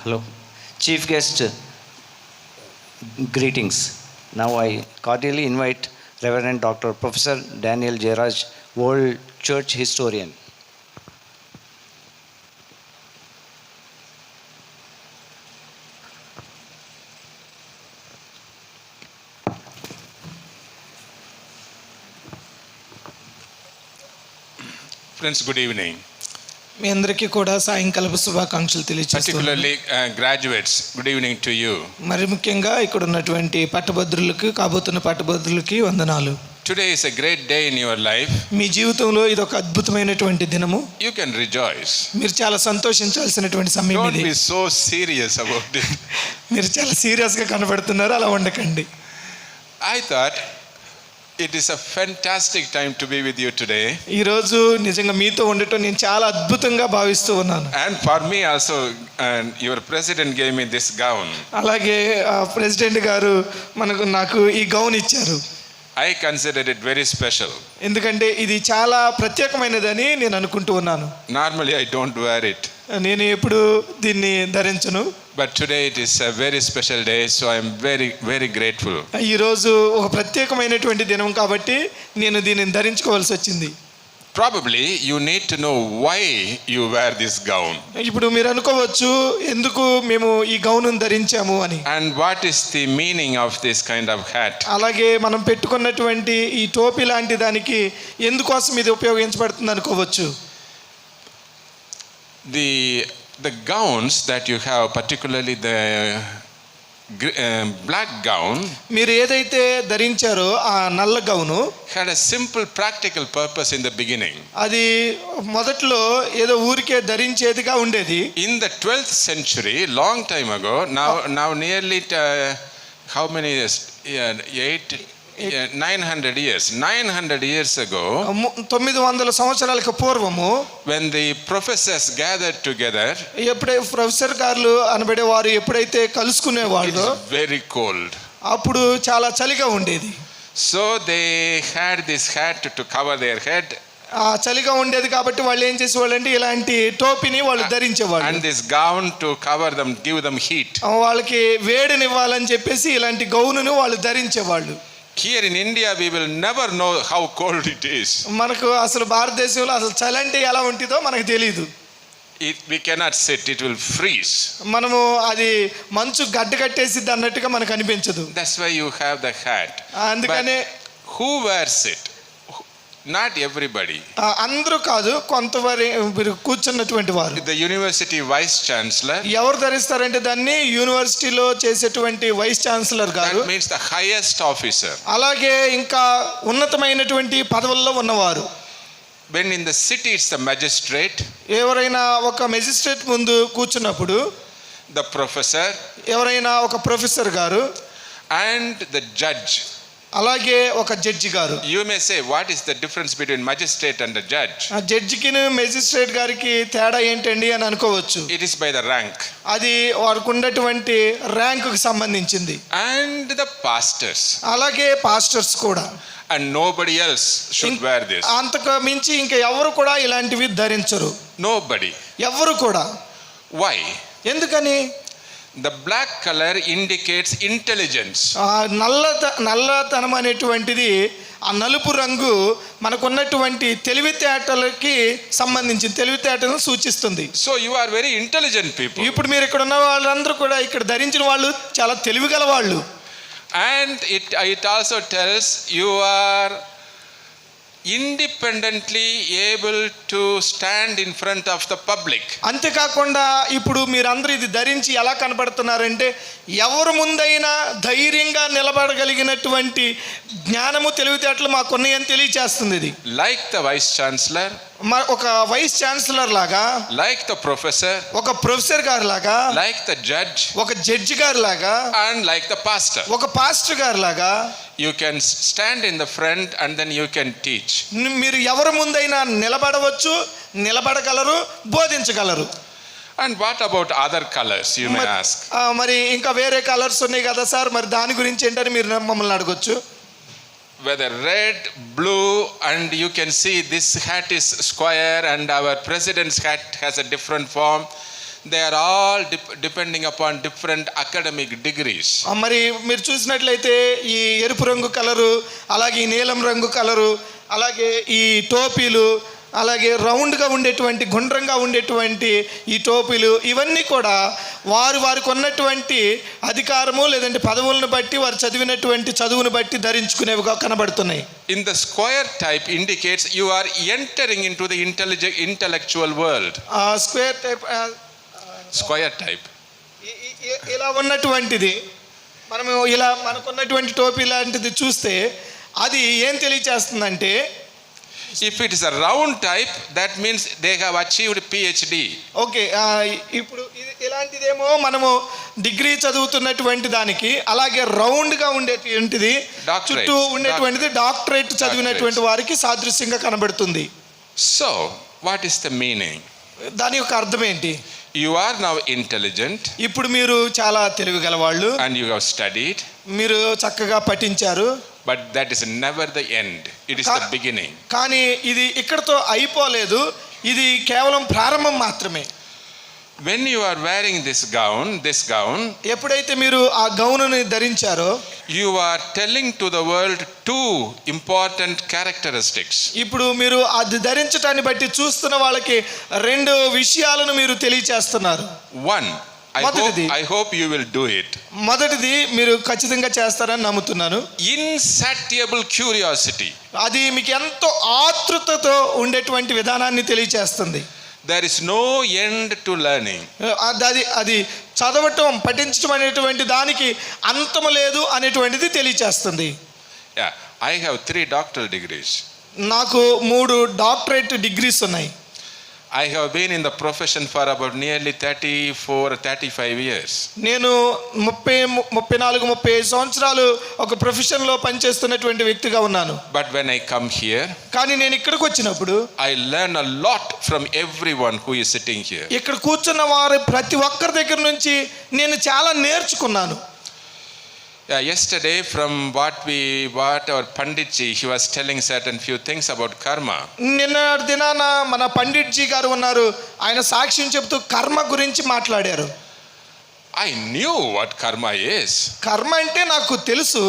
Hello. Chief guest, greetings. Now I cordially invite Reverend Dr. Professor Daniel Jairaj, World Church Historian. Friends, good evening. మీ అందరికీ కూడా సాయంకాలపు శుభాకాంక్షలు తెలియజేస్తున్నాను. Particularly graduates, good evening to you. మరి ముఖ్యంగా ఇక్కడ ఉన్నటువంటి పట్టభద్రులకు, కాబోతున్న పట్టభద్రులకి వందనాలు. Today is a great day in your life. మీ జీవితంలో ఇది ఒక అద్భుతమైనటువంటి దినము. You can rejoice. మీరు చాలా సంతోషించాల్సినటువంటి సమయం Don't ఇది. be so serious about it. మీరు చాలా సీరియస్గా కనబడుతున్నారు, అలా ఉండకండి. I thought it is a fantastic time to be with you today. ఈరోజు నిజంగా మీతో ఉండటం నేను చాలా అద్భుతంగా భావిస్తూ ఉన్నాను. And for me also, your president gave me this gown. అలాగే ప్రెసిడెంట్ గారు నాకు ఈ గౌన్ ఇచ్చారు. I consider it very special. ఎందుకంటే ఇది చాలా ప్రత్యేకమైనదని నేను అనుకుంటూ ఉన్నాను. Normally I don't wear it. నేను ఎప్పుడు దీన్ని ధరించను. But today it is a very special day, so I am very, very grateful. ఈరోజు ఒక ప్రత్యేకమైనటువంటి దినం కాబట్టి నేను దీనిని ధరించుకోవాల్సి వచ్చింది. Probably you need to know why you wear this gown. ఇప్పుడు మీరు అనుకోవచ్చు ఎందుకు మేము ఈ గౌను ధరించాము అని. And what is the meaning of this kind of hat? అలాగే మనం పెట్టుకున్నటువంటి ఈ టోపీ లాంటి దానికి ఎందుకోసం ఇది ఉపయోగించబడుతుంది అనుకోవచ్చు. The gowns that you have, particularly the black gown, మీరు ఏదైతే ధరించారో ఆ నల్ల gown had a simple practical purpose in the beginning. అది మొదట్లో ఏదో ఊరికే ధరించేదిగా ఉండేది. In the 12th century, long time ago, now nearly how many years? 900 years ago, 900 సంవత్సరాలకు పూర్వము, when the professors gathered together, ఎప్పుడైతే ప్రొఫెసర్ గారు అనబడే వారు ఎప్పుడైతే కలుసుకునేవాళ్ళు, it is very cold. అప్పుడు చాలా చలిగా ఉండేది. So they had this hat to cover their head. ఆ చలిగా ఉండేది కాబట్టి వాళ్ళు ఏం చేసేవాళ్ళు అంటే ఇలాంటి టోపీని వాళ్ళు ధరించేవాళ్ళు. And this gown to cover them, give them heat. వాళ్ళకి వేడినివ్వాలని చెప్పేసి ఇలాంటి గౌనును వాళ్ళు ధరించేవాళ్ళు. Here in India we will never know how cold it is. మనకు అసలు భారతదేశంలో అసలు చలి అంటే ఎలా ఉంటుందో మనకు తెలియదు. We cannot sit, it will freeze. మనము అది మంచు గడ్డ కట్టేసిద్ది అన్నట్టుగా మనకు అనిపించదు. That's why you have the hat. అందుకనే who wears it? Not everybody. అందరూ కాదు, కొంతవరకు కూర్చున్నటువంటి వారు. The university vice chancellor. ఎవరు ధరిస్తారంటే దాన్ని యూనివర్సిటీలో చేసేటువంటి వైస్ ఛాన్సలర్ గారు. That means the highest officer. అలాగే ఇంకా ఉన్నతమైనటువంటి పదవుల్లో ఉన్నవారు. When in the city it's the magistrate. ఎవరైనా ఒక మెజిస్ట్రేట్ ముందు కూర్చున్నప్పుడు The professor. ఎవరైనా ఒక ప్రొఫెసర్ గారు. And the judge. అలాగే ఒక జడ్జి గారు. You may say, what is the difference between magistrate and the judge? ఆ జడ్జికి మెజిస్ట్రేట్ గారికి తేడా ఏంటండి అని అనుకోవచ్చు. It is by the rank. అది వారికి ఉన్నటువంటి ర్యాంకుకి సంబంధించింది. And the pastors. అలాగే పాస్టర్స్ కూడా. And nobody else should wear this. అంతకు మించి ఇంకా ఎవరు కూడా ఇలాంటివి ధరించరు. Nobody. ఎవరు కూడా. Why? ఎందుకని? The black color indicates intelligence. నల్లతనం అనేటువంటిది, ఆ నలుపు రంగు మనకున్నటువంటి తెలివితేటలకి సంబంధించిన తెలివితేటలను సూచిస్తుంది. So you are very intelligent people. ఇప్పుడు మీరు ఇక్కడ ఉన్న వాళ్ళందరూ కూడా ఇక్కడ ధరించిన వాళ్ళు చాలా తెలివిగల వాళ్ళు. And it also tells you are independently able to stand in front of the public. అంతేకాకుండా ఇప్పుడు మీరందరూ ఇది ధరించి ఎలా కనబడుతున్నారంటే ఎవరు ముందైనా ధైర్యంగా నిలబడగలిగినటువంటి జ్ఞానము తెలివితేటలు మాకున్నాయని తెలియచేస్తుంది ఇది. Like the vice chancellor. ఒక వైస్ ఛాన్సలర్ లాగా, like the professor, ఒక ప్రొఫెసర్ గారు లాగా, like the judge, ఒక జడ్జి గారు లాగా, and like the pastor, ఒక పాస్టర్ గారు లాగా you can stand in the front and then you can teach. మీరు ఎవరి ముందైనా నిలబడవచ్చు, నిలబడగలరు, బోధించగలరు. And what about other colors, you may ask? మరి ఇంకా వేరే కలర్స్ ఉన్నాయి కదా సార్, మరి దాని గురించి ఏంటని మీరు మమ్మల్ని అడగొచ్చు. Whether red, blue, and you can see this hat is square and our president's hat has a different form. they are all depending upon different academic degrees. మరి మీరు చూసినట్లయితే ఈ ఎరుపు రంగు కలరు, అలాగే ఈ నీలం రంగు కలరు, అలాగే ఈ టోపీలు, అలాగే రౌండ్గా ఉండేటువంటి గుండ్రంగా ఉండేటువంటి ఈ టోపీలు, ఇవన్నీ కూడా వారికి ఉన్నటువంటి అధికారము లేదంటే పదవులను బట్టి వారు చదివినటువంటి చదువును బట్టి ధరించుకునేవిగా కనబడుతున్నాయి. In the square type indicates you are entering into the intellectual world. Square type Square type. ఇలా ఉన్నటువంటిది మనము ఇలా మనకున్నటువంటి టోపీ లాంటిది చూస్తే అది ఏం తెలియచేస్తుందంటే, If it is a round type, that means they have achieved PhD. Okay, ఇప్పుడు ఇలాంటిదేమో మనము డిగ్రీ చదువుతున్నటువంటి దానికి, అలాగే రౌండ్గా ఉండేటువంటిది చుట్టూ ఉండేటువంటిది డాక్టరేట్ చదివినటువంటి వారికి సాదృశ్యంగా కనబడుతుంది. So, what is the meaning? దాని యొక్క అర్థం ఏంటి? You are now intelligent. ఇప్పుడు మీరు చాలా తెలివిగల వాళ్ళు, And you have studied. మీరు చక్కగా పఠించారు. But that is never the end. It is the beginning. కానీ ఇది ఇక్కడతో అయిపోలేదు, ఇది కేవలం ప్రారంభం మాత్రమే. When you are wearing this gown, ఎప్పుడైతే మీరు ఆ గౌనుని ధరించారో, you are telling to the world two important characteristics. ఇప్పుడు మీరు అది ధరించటాన్ని బట్టి చూస్తున్న వాళ్ళకి రెండు విషయాలను మీరు తెలియచేస్తున్నారు. One, I hope you will do it. మొదటిది మీరు ఖచ్చితంగా చేస్తారని నమ్ముతున్నాను. Insatiable curiosity. అది మీకు ఎంతో ఆతృతతో ఉండేటువంటి విధానాన్ని తెలియచేస్తుంది. There is no end to learning. అది చదవటం, పఠించడం అనేటువంటి దానికి అంతము లేదు అనేటువంటిది తెలియచేస్తుంది. Yeah, I have 3 doctoral degrees. నాకు 3 డాక్టరేట్ డిగ్రీస్ ఉన్నాయి. I have been in the profession for about nearly 34-35 years. నేను 34-35 సంవత్సరాలు ఒక ప్రొఫెషన్లో పనిచేస్తున్నటువంటి వ్యక్తిగా ఉన్నాను. But when I come here, కానీ నేను ఇక్కడికి వచ్చినప్పుడు I learn a lot from everyone who is sitting here. ఇక్కడ కూర్చున్న వారి ప్రతి ఒక్కరి దగ్గర నుంచి నేను చాలా నేర్చుకున్నాను. Yeah, yesterday from what our Panditji, he was telling certain few things about karma. నిన్న దినాన మన పండిట్జీ గారు ఉన్నారు, ఆయన సాక్ష్యం చెబుతూ కర్మ గురించి మాట్లాడారు. I knew what karma is. కర్మ అంటే నాకు తెలుసు,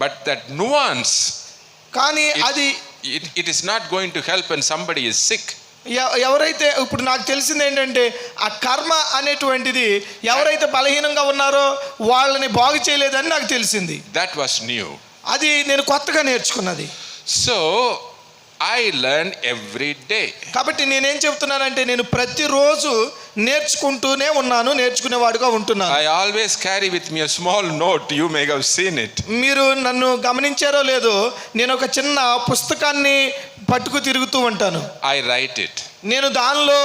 but that nuance, కానీ అది it is not going to help when somebody is sick. ఎవరైతే ఇప్పుడు నాకు తెలిసింది ఏంటంటే, ఆ కర్మ అనేటువంటిది ఎవరైతే బలహీనంగా ఉన్నారో వాళ్ళని బాగు చేయలేదని నాకు తెలిసింది. That was new. అది నేను కొత్తగా నేర్చుకున్నది. So I learn every day. కాబట్టి నేనేం చెప్తున్నానంటే, నేను ప్రతిరోజు నేర్చుకుంటూనే ఉన్నాను, నేర్చుకునేవాడుగా ఉంటున్నాను. I always carry with me a small note. You may have seen it. మీరు నన్ను గమనించారో లేదో, నేను ఒక చిన్న పుస్తకాన్ని పట్టుకు తిరుగుతూ ఉంటాను. I write it. నేను దానిలో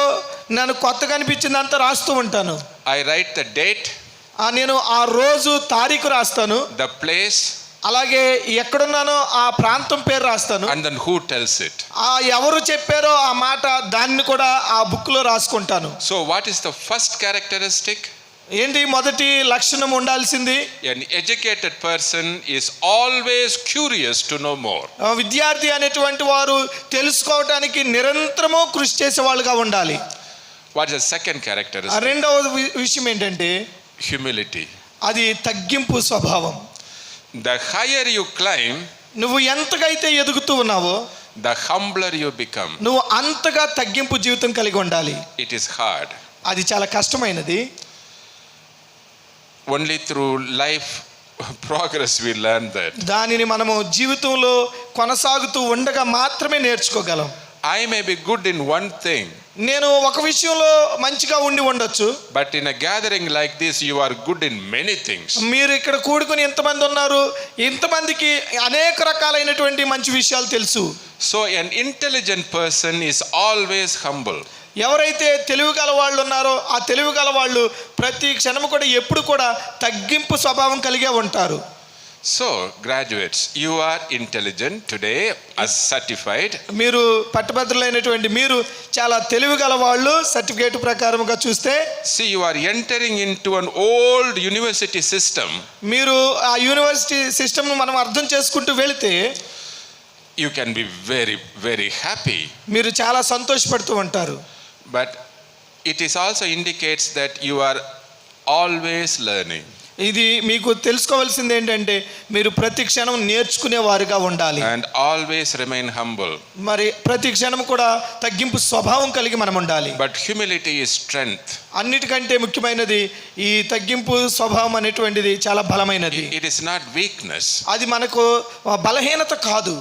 నన్ను కొత్తగా అనిపించిందంతా రాస్తూ ఉంటాను. I write the date. నేను ఆ రోజు తారీఖు రాస్తాను, the place, అలాగే ఎక్కడున్నానో ఆ ప్రాంతం పేరు రాస్తాను. and then who tells it. ఎవరు చెప్పారో ఆ మాట దాన్ని కూడా ఆ బుక్లో రాసుకుంటాను. So what is the first characteristic? ఏంటి మొదటి లక్షణం ఉండాల్సింది? An educated person is always curious to know more. విద్యార్థి అనేటువంటి వారు తెలుసుకోవడానికి నిరంతరము కృషి చేసే వాళ్ళుగా ఉండాలి. What is the second characteristic? రెండవ విషయం ఏంటంటే humility. అది తగ్గింపు స్వభావం. The higher you climb, నువ్వు ఎంతగైతే ఎదుగుతూ ఉన్నావో the humbler you become. నువ్వు అంతగా తగ్గింపు జీవితం కలిగి ఉండాలి. It is hard. అది చాలా కష్టమైనది. Only through life progress we learn that. దానిని మనము జీవితంలో కొనసాగుతూ ఉండగా మాత్రమే నేర్చుకోగలం. I may be good in one thing. నేను ఒక విషయంలో మంచిగా ఉండి ఉండొచ్చు. But in a gathering like this, you are good in many things. మీరు ఇక్కడ కూడుకొని ఇంతమంది ఉన్నారు, ఇంతమందికి అనేక రకాలైనటువంటి మంచి విషయాలు తెలుసు. So an intelligent person is always humble. ఎవరైతే తెలివిగల వాళ్ళు ఉన్నారో ఆ తెలివిగల వాళ్ళు ప్రతి క్షణము కూడా ఎప్పుడు కూడా తగ్గింపు స్వభావం కలిగే ఉంటారు. So graduates, you are intelligent today as certified. మీరు పట్టభద్రులైనటువంటి మీరు చాలా తెలివిగల వాళ్ళు సర్టిఫికేట్ ప్రకారంగా చూస్తే. See, you are entering into an old university system. మీరు ఆ యూనివర్సిటీ సిస్టమ్ను మనం అర్థం చేసుకుంటూ వెళితే you can be very, very happy. మీరు చాలా సంతోషపడుతూ ఉంటారు. But it is also indicates that you are always learning. ఇది మీకు తెలుసుకోవాల్సింది ఏంటంటే మీరు ప్రతి క్షణం నేర్చుకునే వారుగా ఉండాలి. And always remain humble. మరి ప్రతి క్షణం కూడా తగ్గింపు స్వభావం కలిగి మనం ఉండాలి. But humility is strength. అన్నిటికంటే ముఖ్యమైనది ఈ తగ్గింపు స్వభావం అనేటువంటిది చాలా బలమైనది. It is not weakness. అది మనకు బలహీనత కాదు.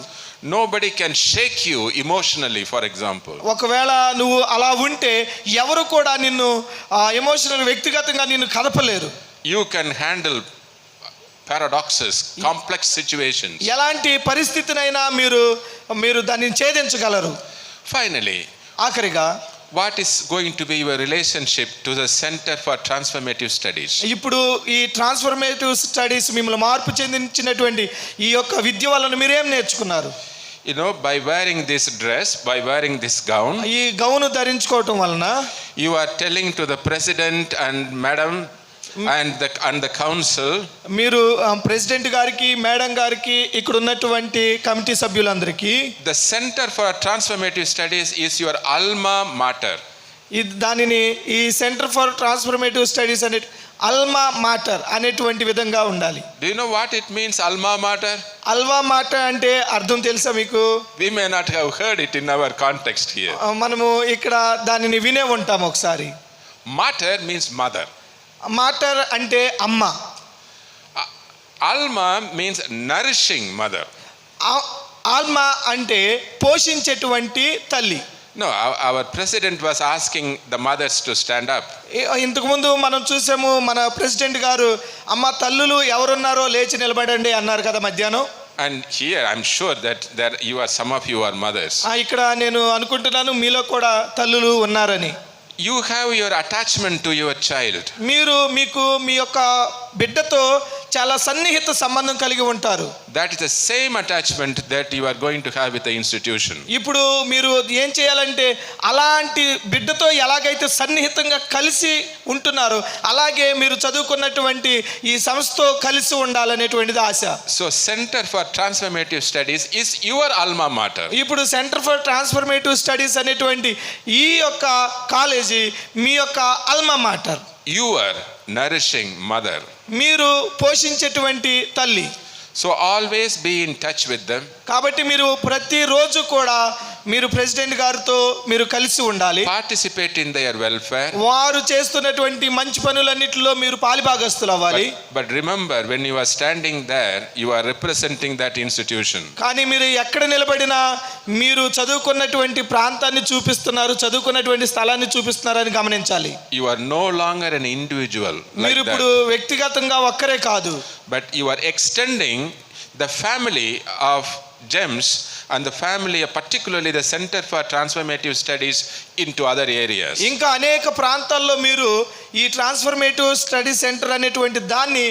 Nobody can shake you emotionally, for example. ఒకవేళ నువ్వు అలా ఉంటే ఎవరు కూడా నిన్ను ఎమోషనల్ వ్యక్తిగతంగా నిన్ను కదపలేరు. You can handle paradoxes, complex situations. ఎలాంటి పరిస్థితినైనా మీరు దాన్ని ఛేదించగలరు. Finally, ఆఖరిగా what is going to be your relationship to the Center for Transformative Studies? ఇప్పుడు ఈ ట్రాన్స్ఫర్మేటివ్ స్టడీస్ మిమ్మల్ని మార్పు చెందించినటువంటి ఈ యొక్క విద్య వలన మీరేం నేర్చుకున్నారు? You know, by wearing this dress, by wearing this gown, ఈ గౌను ధరించుకోవటం వలన you are telling to the president and madam and the council, మీరు ప్రెసిడెంట్ గారికి మేడం గారికి ఇక్కడ ఉన్నటువంటి కమిటీ సభ్యులందరికీ the Center for Transformative Studies is your alma mater. దానిని ఈ సెంటర్ ఫర్ ట్రాన్స్ఫర్మేటివ్ స్టడీస్ అనే అల్మా మాటర్ అనేటువంటి విధంగా ఉండాలి. Do you know what it means, alma mater? Alva matter అంటే అర్థం తెలుసా మీకు? We may not have heard it in our context here. మనము ఇక్కడ దానిని వినే ఉంటాం ఒకసారి. Mater means mother. మాటర్ అంటే అమ్మ. Alma means nourishing mother. ఆల్మా అంటే పోషించేటువంటి తల్లి. No, our president was asking the mothers to stand up. ఇంతకుముందు మనం చూసాము మన ప్రెసిడెంట్ గారు అమ్మ తల్లులు ఎవరున్నారో లేచి నిలబడండి అన్నారు కదా మధ్యాహ్నం. And here I'm sure that some of you are mothers. ఇక్కడ నేను అనుకుంటున్నాను మీలో కూడా తల్లులు ఉన్నారని. You have your attachment to your child. మీకు మీ యొక్క బిడ్డతో చాలా సన్నిహిత సంబంధం కలిగి ఉంటారు. That is the same attachment that you are going to have with the institution. ఇప్పుడు మీరు ఏం చేయాలంటే అలాంటి బిడ్డతో ఎలాగైతే సన్నిహితంగా కలిసి ఉంటున్నారో అలాగే మీరు చదువుకున్నటువంటి ఈ సంస్థతో కలిసి ఉండాలనేటువంటిది ఆశ. So Center for Transformative Studies is your alma mater. ఇప్పుడు సెంటర్ ఫర్ ట్రాన్స్ఫర్మేటివ్ స్టడీస్ అనేటువంటి ఈ యొక్క కాలేజీ మీ యొక్క alma matter. Your nourishing mother. మీరు పోషించేటువంటి తల్లి. So always be in touch with them. కాబట్టి మీరు ప్రతిరోజు కూడా మీరు ప్రెసిడెంట్ గారితో మీరు కలిసి ఉండాలి. Participate in their welfare. వారు చేస్తున్నటువంటి మంచి పనులన్నిటిలో మీరు పాలిభాగస్తులు అవ్వాలి. But remember, when you are standing there, you are representing that institution. కానీ మీరు ఎక్కడ నిలబడినా మీరు చదువుకున్నటువంటి ప్రాంతాన్ని చూపిస్తున్నారు, చదువుకున్నటువంటి స్థలాన్ని చూపిస్తున్నారని గమనించాలి. You are no longer an individual. మీరు ఇప్పుడు వ్యక్తిగతంగా ఒక్కరే కాదు, but you are extending the family of GEMS and the family, particularly the Center for Transformative Studies, into other areas. ఇంకా అనేక ప్రాంతాల్లో మీరు ఈ ట్రాన్స్ఫర్మేటివ్ స్టడీ సెంటర్ అనేటువంటి దాన్ని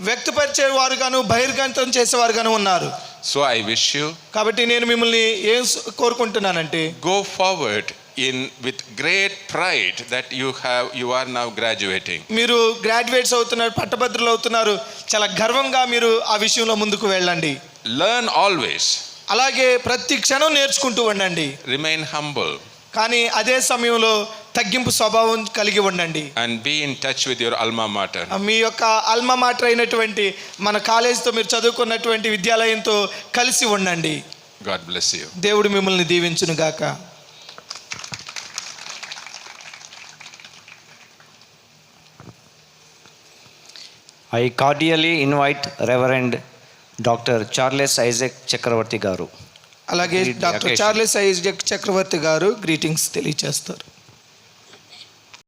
వ్యక్తపరిచేవారుగాను బహిర్గతం చేసేవారుగాను ఉన్నారు. So I wish you, కాబట్టి నేను మిమ్మల్ని ఏం కోరుకుంటున్నానంటే go forward with great pride that you are now graduating. మీరు గ్రాడ్యుయేట్స్ అవుతున్నారు, పట్టభద్రులు అవుతున్నారు, చాలా గర్వంగా మీరు ఆ విషయంలో ముందుకు వెళ్ళండి. Learn always. అలాగే ప్రతి క్షణం నేర్చుకుంటూ ఉండండి. Remain humble. కానీ అదే సమయంలో తగ్గింపు స్వభావం కలిగి ఉండండి. And be in touch with your alma mater. మీ యొక్క అల్మా మాటర్ అయినటువంటి మన కాలేజీతో మీరు చదువుకున్నటువంటి విద్యాలయంతో కలిసి ఉండండి. God bless you. దేవుడు మిమ్మల్ని దీవించును గాక. I cordially invite Reverend Dr. Charles Isaac Chakravarti garu. అలాగే డాక్టర్ చార్లెస్ ఐజాక్ చక్రవర్తి గారు గ్రీటింగ్స్ తెలియజేస్తారు.